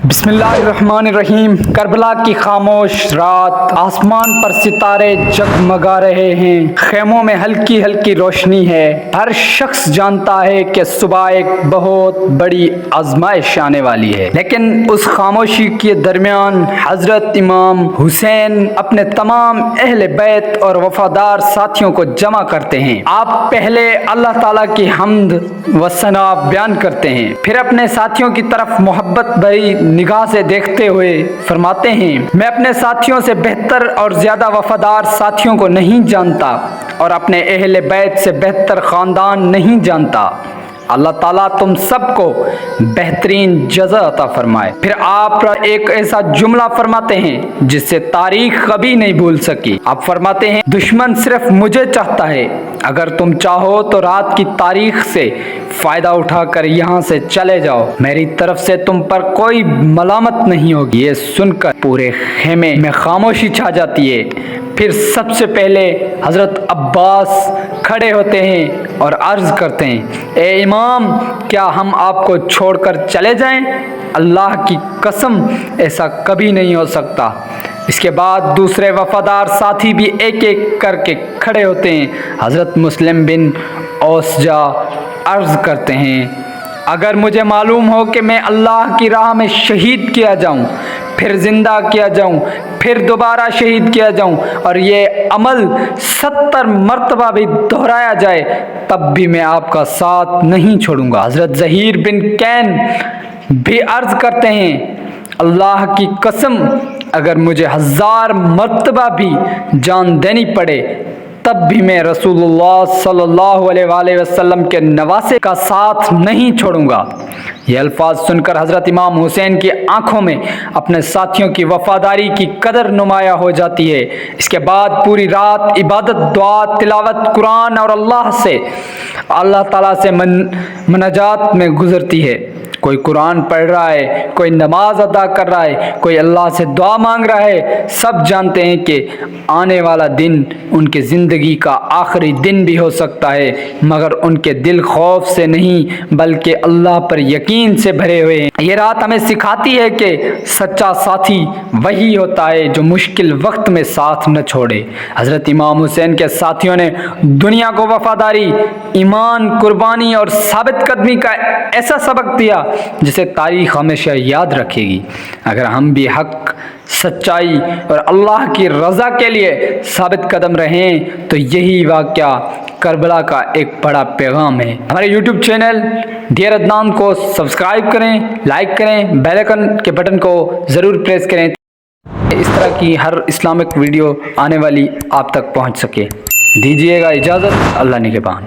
بسم اللہ الرحمن الرحیم۔ کربلا کی خاموش رات، آسمان پر ستارے جگمگا رہے ہیں، خیموں میں ہلکی ہلکی روشنی ہے۔ ہر شخص جانتا ہے کہ صبح ایک بہت بڑی آزمائش آنے والی ہے، لیکن اس خاموشی کے درمیان حضرت امام حسین اپنے تمام اہل بیت اور وفادار ساتھیوں کو جمع کرتے ہیں۔ آپ پہلے اللہ تعالیٰ کی حمد و ثنا بیان کرتے ہیں، پھر اپنے ساتھیوں کی طرف محبت بھری نگاہ سے دیکھتے ہوئے فرماتے ہیں، میں اپنے ساتھیوں سے بہتر اور زیادہ وفادار ساتھیوں کو نہیں جانتا اور اپنے اہل بیت سے بہتر خاندان نہیں جانتا۔ اللہ تعالیٰ تم سب کو بہترین جزا عطا فرمائے۔ پھر آپ ایک ایسا جملہ فرماتے ہیں جس سے تاریخ کبھی نہیں بھول سکی۔ آپ فرماتے ہیں، دشمن صرف مجھے چاہتا ہے، اگر تم چاہو تو رات کی تاریخ سے فائدہ اٹھا کر یہاں سے چلے جاؤ، میری طرف سے تم پر کوئی ملامت نہیں ہوگی۔ یہ سن کر پورے خیمے میں خاموشی چھا جاتی ہے۔ پھر سب سے پہلے حضرت عباس کھڑے ہوتے ہیں اور عرض کرتے ہیں، اے امام، کیا ہم آپ کو چھوڑ کر چلے جائیں؟ اللہ کی قسم ایسا کبھی نہیں ہو سکتا۔ اس کے بعد دوسرے وفادار ساتھی بھی ایک ایک کر کے کھڑے ہوتے ہیں۔ حضرت مسلم بن اوسجا عرض کرتے ہیں، اگر مجھے معلوم ہو کہ میں اللہ کی راہ میں شہید کیا جاؤں، پھر زندہ کیا جاؤں، پھر دوبارہ شہید کیا جاؤں اور یہ عمل 70 مرتبہ بھی دہرایا جائے، تب بھی میں آپ کا ساتھ نہیں چھوڑوں گا۔ حضرت زہیر بن کین بھی عرض کرتے ہیں، اللہ کی قسم اگر مجھے 1000 مرتبہ بھی جان دینی پڑے تب بھی میں رسول اللہ صلی اللہ علیہ وآلہ وسلم کے نواسے کا ساتھ نہیں چھوڑوں گا۔ یہ الفاظ سن کر حضرت امام حسین کی آنکھوں میں اپنے ساتھیوں کی وفاداری کی قدر نمایاں ہو جاتی ہے۔ اس کے بعد پوری رات عبادت، دعا، تلاوت قرآن اور اللہ تعالیٰ سے مناجات میں گزرتی ہے۔ کوئی قرآن پڑھ رہا ہے، کوئی نماز ادا کر رہا ہے، کوئی اللہ سے دعا مانگ رہا ہے۔ سب جانتے ہیں کہ آنے والا دن ان کی زندگی کا آخری دن بھی ہو سکتا ہے، مگر ان کے دل خوف سے نہیں بلکہ اللہ پر یقین سے بھرے ہوئے ہیں۔ یہ رات ہمیں سکھاتی ہے کہ سچا ساتھی وہی ہوتا ہے جو مشکل وقت میں ساتھ نہ چھوڑے۔ حضرت امام حسین کے ساتھیوں نے دنیا کو وفاداری، ایمان، قربانی اور ثابت قدمی کا ایسا سبق دیا جسے تاریخ ہمیشہ یاد رکھے گی۔ اگر ہم بھی حق، سچائی اور اللہ کی رضا کے لیے ثابت قدم رہیں تو یہی واقعہ کربلا کا ایک بڑا پیغام ہے۔ ہمارے یوٹیوب چینل ڈیئر عدنان کو سبسکرائب کریں، لائک کریں، بیل آئیکن کے بٹن کو ضرور پریس کریں، اس طرح کی ہر اسلامک ویڈیو آنے والی آپ تک پہنچ سکے۔ دیجیے گا اجازت، اللہ نگہبان۔